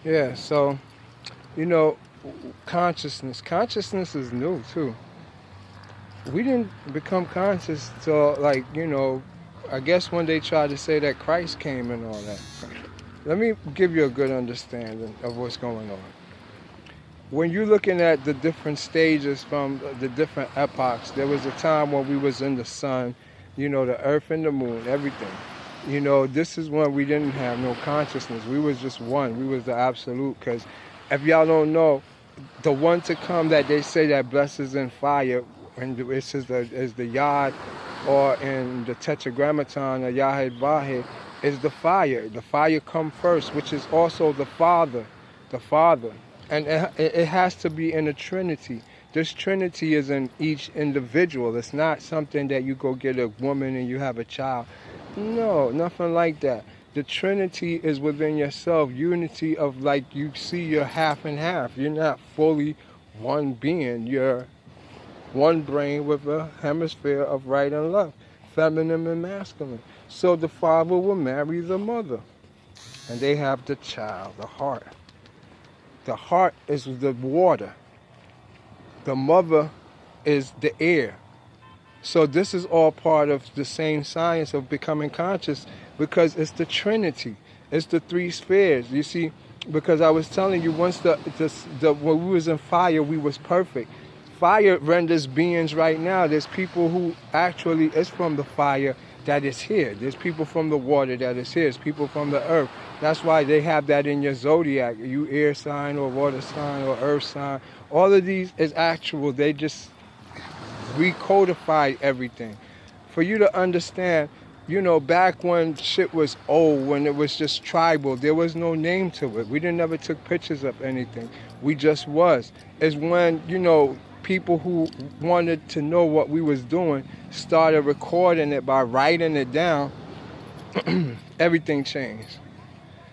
Yeah, so, you know, consciousness is new too. We didn't become conscious till, like, I guess when they tried to say that Christ came and all that. Let me give you a good understanding of what's going on. When you're looking at the different stages from the different epochs, there was a time when we was in the sun, the earth and the moon, everything. This is when we didn't have no consciousness. We was just one. We was the absolute. Because if y'all don't know, the one to come that they say that blesses in fire, and it says that is the Yod, or in the Tetragrammaton, or Yahid Vahid, is the fire. The fire come first, which is also the Father. The Father. And it has to be in a Trinity. This Trinity is in each individual. It's not something that you go get a woman and you have a child. No, nothing like that. The Trinity is within yourself. Unity of, like, you see, you're half and half. You're not fully one being. You're one brain with a hemisphere of right and left, feminine and masculine. So the father will marry the mother, and they have the child, the heart. The heart is the water. The mother is the air. So this is all part of the same science of becoming conscious, because it's the Trinity. It's the three spheres. You see, because I was telling you, once when we was in fire, we was perfect. Fire renders beings right now. There's people who actually is from the fire that is here. There's people from the water that is here. There's people from the earth. That's why they have that in your zodiac. You air sign or water sign or earth sign. All of these is actual. They just recodified everything. For you to understand, back when shit was old, when it was just tribal, there was no name to it. We didn't never took pictures of anything. We just was. It's when, people who wanted to know what we was doing started recording it by writing it down. Everything changed.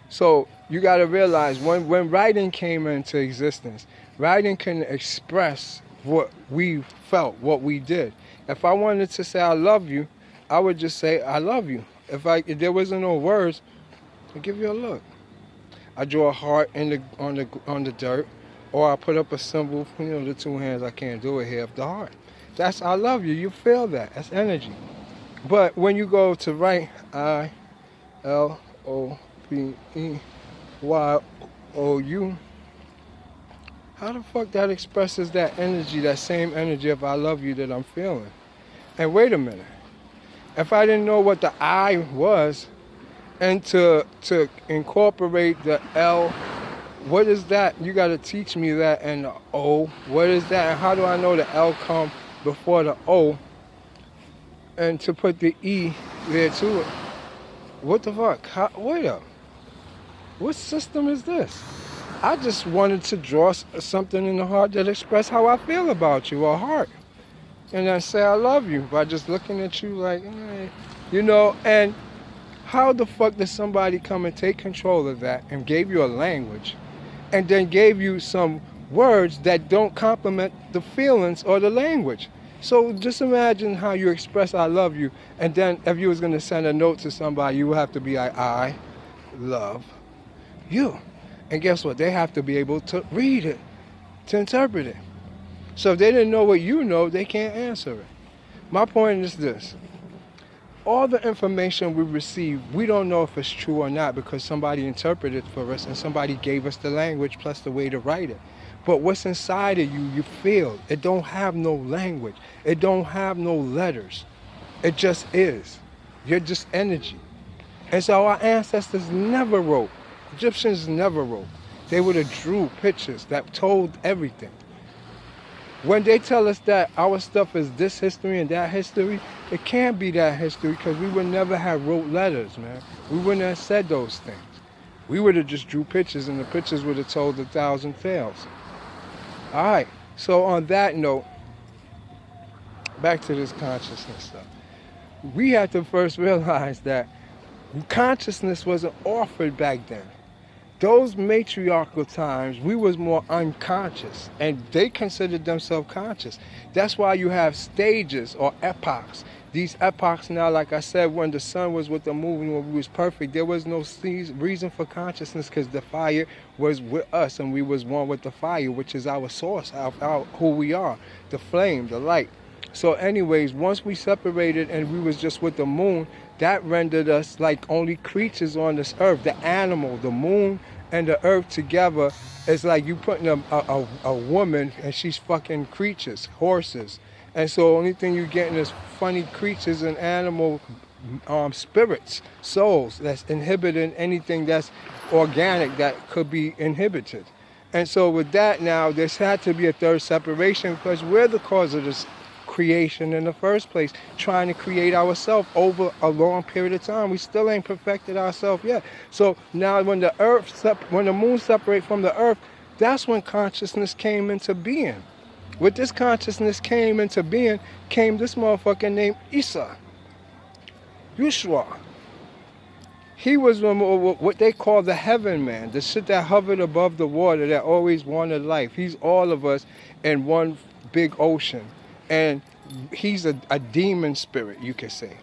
So you got to realize, when writing came into existence, writing can express what we felt, what we did. If I wanted to say I love you, I would just say I love you. If there wasn't no words, I'd give you a look. I draw a heart on the dirt, or I put up a symbol, the two hands. I can't do it here, of the heart. That's I love you. You feel that. That's energy. But when you go to write ILOPEYOU, how the fuck that expresses that energy, that same energy of I love you that I'm feeling? And wait a minute. If I didn't know what the I was, and to incorporate the L, what is that? You got to teach me that. And the O, what is that? And how do I know the L come before the O? And to put the E there to it. What the fuck? Wait up. What system is this? I just wanted to draw something in the heart that express how I feel about you, or heart. And then say I love you by just looking at you like, and how the fuck does somebody come and take control of that and gave you a language, and then gave you some words that don't complement the feelings or the language? So just imagine how you express I love you, and then if you was going to send a note to somebody, you would have to be like, I love you. And guess what? They have to be able to read it, to interpret it. So if they didn't know what you know, they can't answer it. My point is this. All the information we receive, we don't know if it's true or not, because somebody interpreted it for us and somebody gave us the language plus the way to write it. But what's inside of you, you feel. It don't have no language. It don't have no letters. It just is. You're just energy. And so our ancestors never wrote. Egyptians never wrote. They would have drew pictures that told everything. When they tell us that our stuff is this history and that history, it can't be that history, because we would never have wrote letters, man. We wouldn't have said those things. We would have just drew pictures, and the pictures would have told 1,000 tales. All right, so on that note, back to this consciousness stuff. We have to first realize that consciousness wasn't offered back then. Those matriarchal times, we was more unconscious, and they considered themselves conscious. That's why you have stages or epochs. these epochs now, like I said, when the sun was with the moon, when we was perfect, there was no reason for consciousness because the fire was with us and we was one with the fire, which is our source, our who we are, the flame, the light. So anyways, once we separated and we was just with the moon, that rendered us like only creatures on this earth. The animal, the moon, and the earth together is like you putting a woman and she's fucking creatures, horses. And so the only thing you're getting is funny creatures and animal spirits, souls that's inhibiting anything that's organic that could be inhibited. And so with that now, there's had to be a third separation because we're the cause of this creation in the first place, trying to create ourselves over a long period of time. We still ain't perfected ourselves yet. So now when the when the moon separates from the earth, that's when consciousness came into being. With this consciousness came into being, came this motherfucker named Isa, Yeshua. He was what they call the heaven man, the shit that hovered above the water, that always wanted life. He's all of us in one big ocean. And he's a demon spirit, you could say.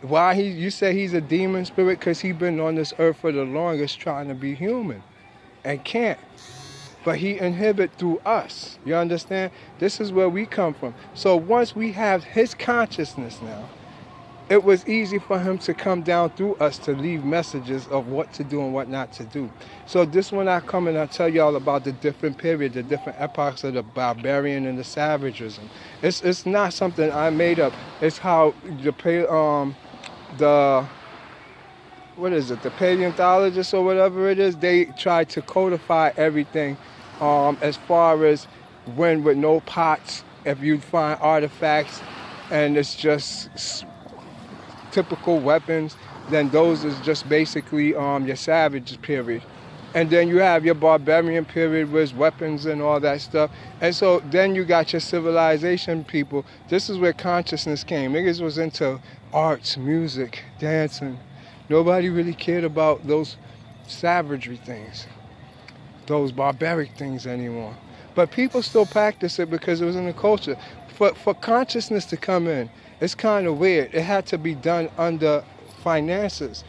Why you say he's a demon spirit? Because he's been on this earth for the longest trying to be human and can't. But he inhibit through us. You understand? This is where we come from. So once we have his consciousness now, it was easy for him to come down through us to leave messages of what to do and what not to do. So this when I come and I tell y'all about the different periods, the different epochs of the barbarian and the savagism. It's not something I made up. It's how the what is it, the paleontologists or whatever it is, they try to codify everything as far as when with no pots, if you find artifacts and it's just typical weapons, then those is just basically your savage period. And then you have your barbarian period with weapons and all that stuff. And so then you got your civilization people. This is where consciousness came. Niggas was into arts, music, dancing. Nobody really cared about those savagery things, those barbaric things anymore. But people still practice it because it was in the culture. For consciousness to come in, it's kind of weird. It had to be done under finances.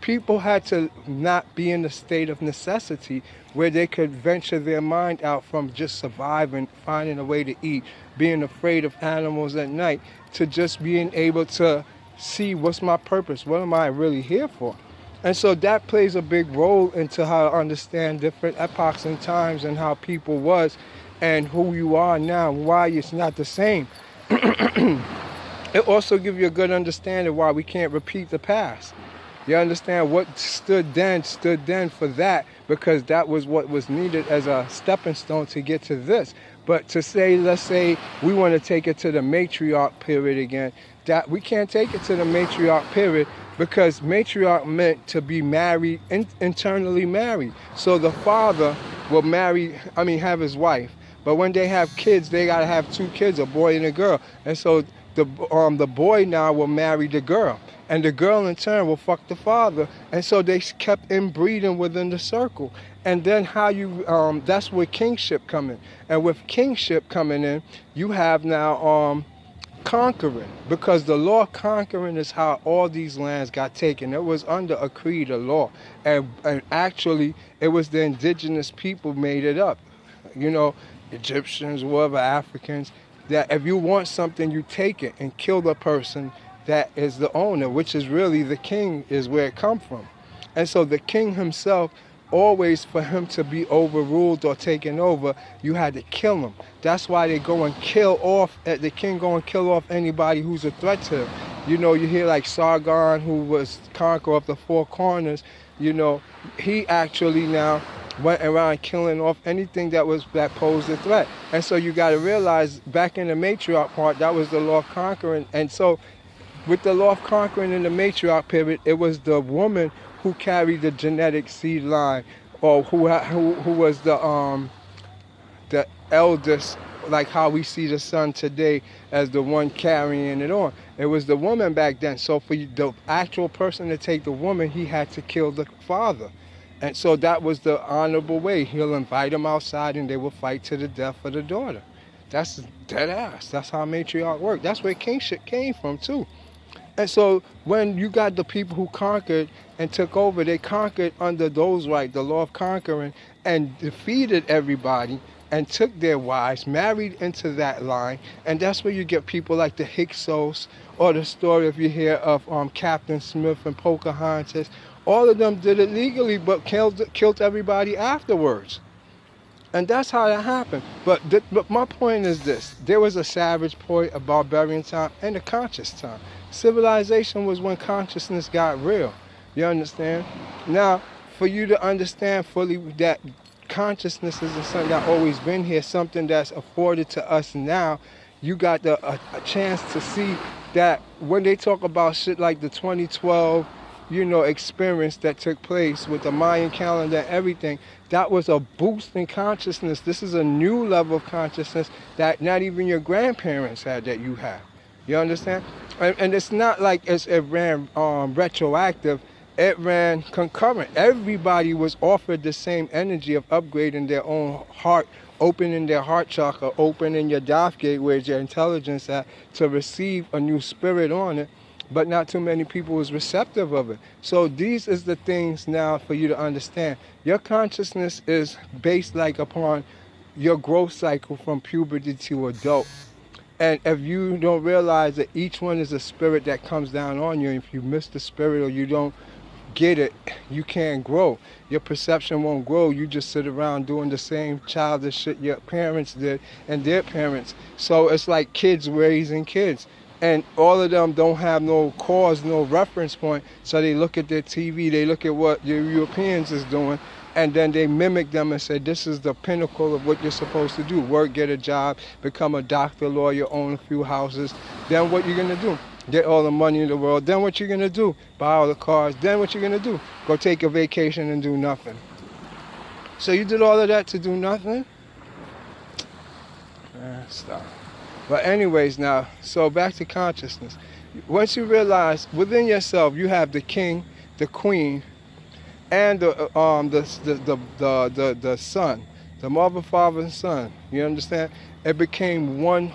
People had to not be in a state of necessity where they could venture their mind out from just surviving, finding a way to eat, being afraid of animals at night, to just being able to see what's my purpose, what am I really here for? And so that plays a big role into how to understand different epochs and times and how people was and who you are now, why it's not the same. It also gives you a good understanding why we can't repeat the past. You understand what stood then for that, because that was what was needed as a stepping stone to get to this. But to say, let's say we want to take it to the matriarch period again, that we can't take it to the matriarch period because matriarch meant to be married, internally married. So the father will have his wife. But when they have kids, they got to have two kids, a boy and a girl. And so the boy now will marry the girl. And the girl in turn will fuck the father. And so they kept inbreeding within the circle. And then that's where kingship come in. And with kingship coming in, you have now conquering. Because the law of conquering is how all these lands got taken. It was under a creed, a law. And actually, it was the indigenous people made it up. You know, Egyptians, whatever, Africans, that if you want something, you take it and kill the person that is the owner, which is really the king, is where it come from. And so the king himself, always for him to be overruled or taken over, you had to kill him. That's why they go and kill off, the king go and kill off anybody who's a threat to him. You know, you hear like Sargon, who was conqueror of the four corners, you know, he actually now went around killing off anything that posed a threat. And so you got to realize, back in the matriarch part, that was the law of conquering. And so with the law of conquering in the matriarch period, it was the woman who carried the genetic seed line, or who was the eldest, like how we see the son today as the one carrying it on. It was the woman back then. So for the actual person to take the woman, he had to kill the father. And so that was the honorable way. He'll invite him outside and they will fight to the death for the daughter. That's dead ass. That's how matriarch worked. That's where kingship came from too. And so when you got the people who conquered and took over, they conquered under those rights, the law of conquering, and defeated everybody and took their wives, married into that line. And that's where you get people like the Hyksos, or the story, if you hear of Captain Smith and Pocahontas. All of them did it legally, but killed everybody afterwards. And that's how that happened. But my point is this. There was a savage point, a barbarian time, and a conscious time. Civilization was when consciousness got real. You understand? Now, for you to understand fully that consciousness isn't something that's always been here, something that's afforded to us now, you got a chance to see that when they talk about shit like the 2012 experience that took place with the Mayan calendar and everything, that was a boost in consciousness. This is a new level of consciousness that not even your grandparents had that you have. You understand? And it's not like it ran retroactive. It ran concurrent. Everybody was offered the same energy of upgrading their own heart, opening their heart chakra, opening your Daf gate, where's your intelligence at, to receive a new spirit on it. But not too many people was receptive of it. So these is the things now for you to understand. Your consciousness is based like upon your growth cycle from puberty to adult. And if you don't realize that each one is a spirit that comes down on you, if you miss the spirit or you don't get it, you can't grow. Your perception won't grow. You just sit around doing the same childish shit your parents did and their parents. So it's like kids raising kids. And all of them don't have no cause, no reference point. So they look at their TV, they look at what the Europeans is doing, and then they mimic them and say, this is the pinnacle of what you're supposed to do. Work, get a job, become a doctor, lawyer, own a few houses. Then what you're gonna do? Get all the money in the world. Then what you're gonna do? Buy all the cars. Then what you're gonna do? Go take a vacation and do nothing. So you did all of that to do nothing? Stop. But anyways now, so back to consciousness. Once you realize within yourself you have the king, the queen, and the son, the mother, father, and son. You understand? It became one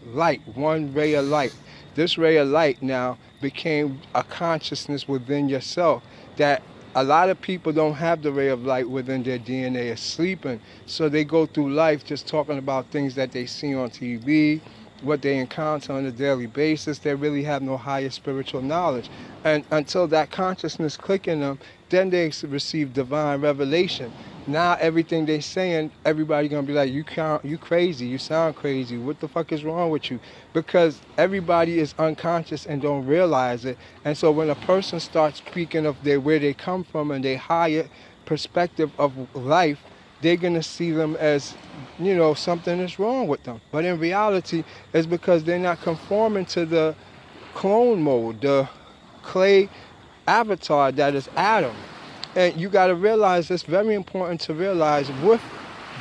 light, one ray of light. This ray of light now became a consciousness within yourself that a lot of people don't have the ray of light within their DNA, is sleeping. So they go through life just talking about things that they see on TV, what they encounter on a daily basis. They really have no higher spiritual knowledge. And until that consciousness click in them, then they receive divine revelation. Now everything they saying, everybody gonna be like, you crazy, you sound crazy, what the fuck is wrong with you? Because everybody is unconscious and don't realize it. And so when a person starts speaking of where they come from and their higher perspective of life, they're gonna see them as, something is wrong with them. But in reality, it's because they're not conforming to the clone mode, the clay avatar that is Adam. And you got to realize, it's very important to realize, with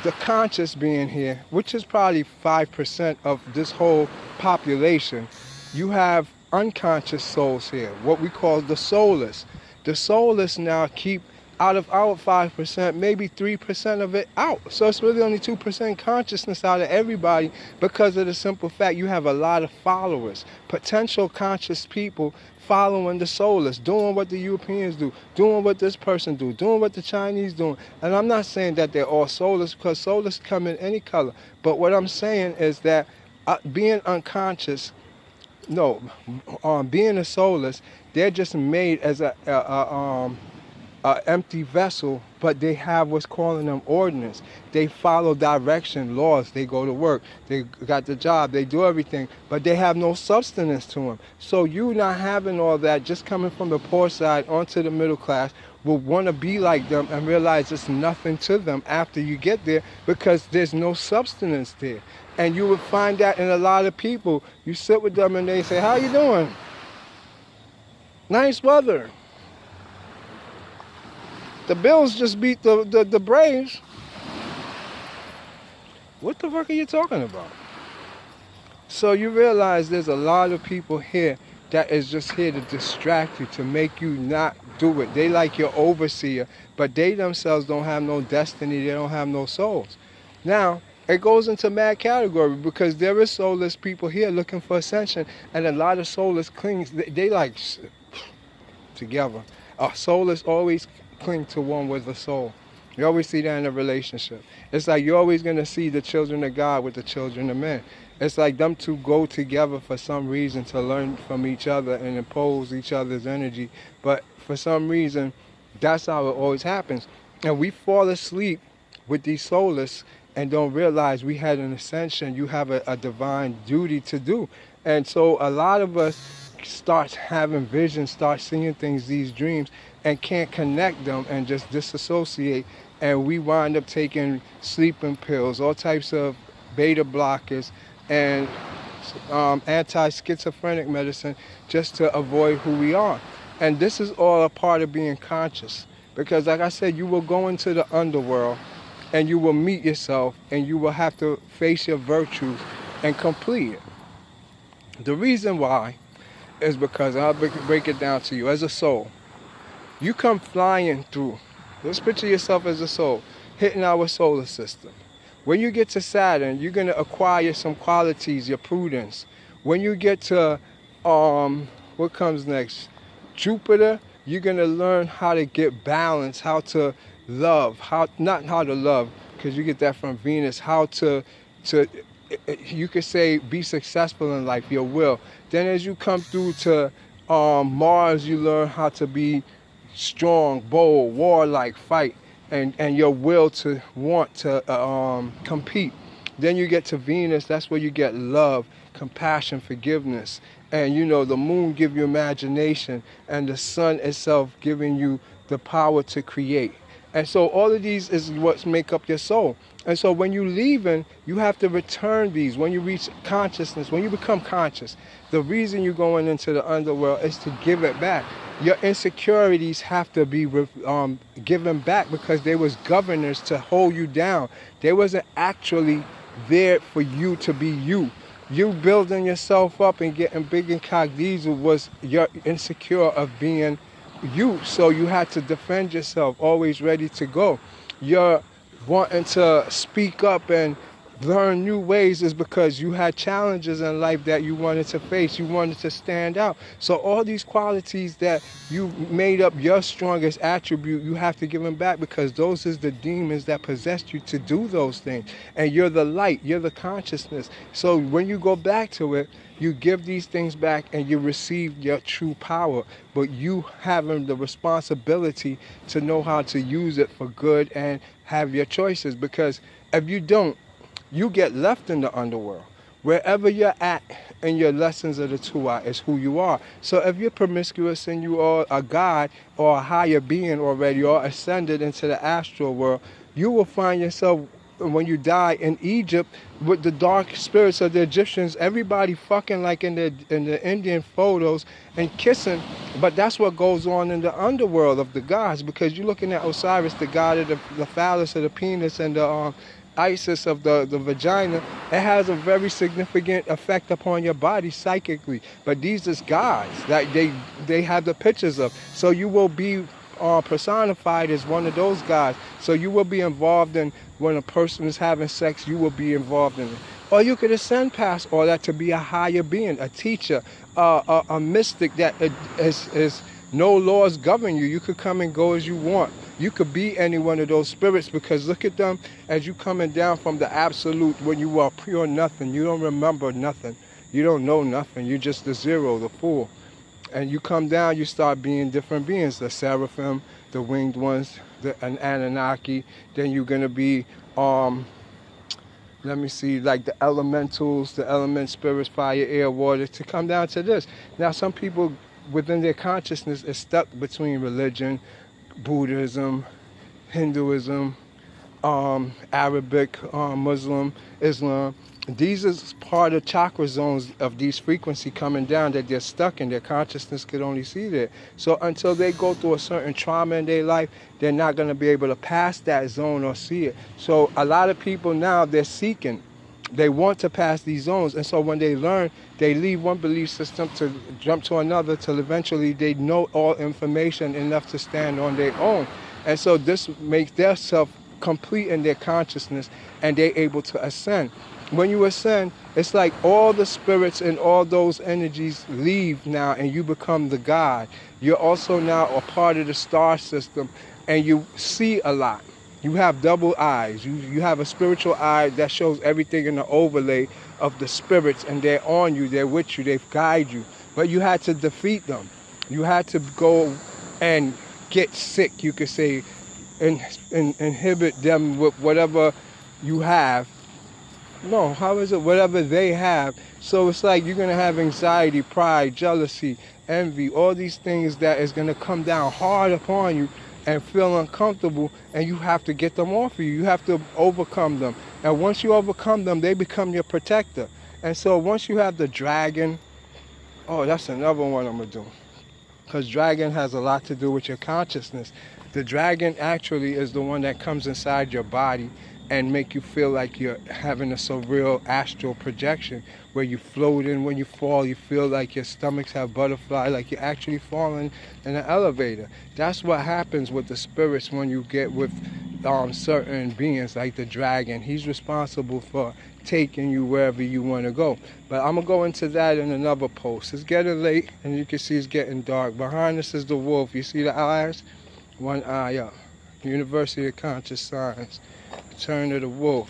the conscious being here, which is probably 5% of this whole population, you have unconscious souls here, what we call the soulless. The soulless now keep out of our 5%, maybe 3% of it out. So it's really only 2% consciousness out of everybody, because of the simple fact you have a lot of followers, potential conscious people following the soulless, doing what the Europeans do, doing what this person do, doing what the Chinese doing. And I'm not saying that they're all soulless, because soulless come in any color. But what I'm saying is that being unconscious, being a soulless, they're just made as a empty vessel, but they have what's calling them ordinance. They follow direction, laws. They go to work. They got the job. They do everything, but they have no substance to them. So you not having all that, just coming from the poor side onto the middle class, will want to be like them and realize it's nothing to them after you get there, because there's no substance there. And you will find that in a lot of people. You sit with them and they say, how you doing? Nice weather. The Bills just beat the Braves. What the fuck are you talking about? So you realize there's a lot of people here that is just here to distract you, to make you not do it. They like your overseer, but they themselves don't have no destiny. They don't have no souls. Now, It goes into mad category because there is soulless people here looking for ascension, and a lot of soulless clings. They like together. A soulless always cling to one with a soul. You always see that in a relationship. It's like you're always going to see the children of God with the children of men. It's like them two go together for some reason to learn from each other and impose each other's energy. But for some reason, that's how it always happens. And we fall asleep with these soulless and don't realize we had an ascension. You have a divine duty to do. And so a lot of us start having visions, start seeing things, these dreams, and can't connect them and just disassociate. And we wind up taking sleeping pills, all types of beta blockers, and anti-schizophrenic medicine just to avoid who we are. And this is all a part of being conscious. Because like I said, you will go into the underworld and you will meet yourself and you will have to face your virtues and complete it. The reason why is because, I'll break it down to you, as a soul, you come flying through. Let's picture yourself as a soul, hitting our solar system. When you get to Saturn, you're going to acquire some qualities, your prudence. When you get to, what comes next? Jupiter, you're going to learn how to get balance, how to love, not how to love, because you get that from Venus, how to you could say be successful in life, your will. Then as you come through to Mars, you learn how to be strong, bold, warlike, fight, and your will to want to compete. Then you get to Venus, that's where you get love, compassion, forgiveness. And you know, the moon give you imagination, and the sun itself giving you the power to create. And so all of these is what make up your soul. And so when you're leaving, you have to return these. When you reach consciousness, when you become conscious, the reason you're going into the underworld is to give it back. Your insecurities have to be given back because they was governors to hold you down. They wasn't actually there for you to be you. You building yourself up and getting big and cognizant was your insecure of being you. So you had to defend yourself, always ready to go. You're wanting to speak up and learn new ways is because you had challenges in life that you wanted to face. You wanted to stand out. So all these qualities that you made up your strongest attribute, you have to give them back because those is the demons that possessed you to do those things. And you're the light, you're the consciousness. So when you go back to it, you give these things back and you receive your true power. But you having the responsibility to know how to use it for good and have your choices. Because if you don't, you get left in the underworld. Wherever you're at in your lessons of the Tuat is who you are. So if you're promiscuous and you are a god or a higher being already or ascended into the astral world, you will find yourself when you die in Egypt with the dark spirits of the Egyptians, everybody fucking like in the Indian photos and kissing. But that's what goes on in the underworld of the gods, because you're looking at Osiris, the god of the phallus of the penis and the Isis of the vagina. It has a very significant effect upon your body psychically. But these is gods that they have the pictures of. So you will be personified as one of those gods. So you will be involved in when a person is having sex, you will be involved in it. Or you could ascend past all that to be a higher being, a teacher, a mystic that is no laws govern you. You could come and go as you want. You could be any one of those spirits because look at them as you coming down from the absolute when you are pure nothing. You don't remember nothing. You don't know nothing. You're just the zero, the full. And you come down, you start being different beings. The seraphim, the winged ones, an Anunnaki. Then you're going to be, like the elementals, the element spirits, fire, air, water, to come down to this. Now some people within their consciousness is stuck between religion, Buddhism, Hinduism, Arabic, Muslim, Islam. These is part of chakra zones of these frequency coming down that they're stuck in. Their consciousness could only see that. So until they go through a certain trauma in their life, they're not going to be able to pass that zone or see it. So a lot of people now, they're seeking. They want to pass these zones. And so when they learn, they leave one belief system to jump to another till eventually they know all information enough to stand on their own. And so this makes their self complete in their consciousness, and they're able to ascend. When you ascend, it's like all the spirits and all those energies leave now, and you become the God. You're also now a part of the star system, and you see a lot. You have double eyes. You have a spiritual eye that shows everything in the overlay of the spirits, and they're on you, they're with you, they guide you. But you had to defeat them. You had to go and get sick, you could say, and inhibit them with whatever you have. No, how is it? Whatever they have. So it's like you're going to have anxiety, pride, jealousy, envy, all these things that is going to come down hard upon you and feel uncomfortable, and you have to get them off of you. You have to overcome them. And once you overcome them, they become your protector. And so once you have the dragon, oh, that's another one I'm going to do. Because dragon has a lot to do with your consciousness. The dragon actually is the one that comes inside your body and make you feel like you're having a surreal astral projection where you float in. When you fall, you feel like your stomachs have butterflies, like you're actually falling in an elevator. That's what happens with the spirits when you get with certain beings like the dragon. He's responsible for taking you wherever you want to go. But I'm going to go into that in another post. It's getting late, and you can see it's getting dark. Behind us is the wolf. You see the eyes? One eye up. University of Conscious Science. Return of the Wolf.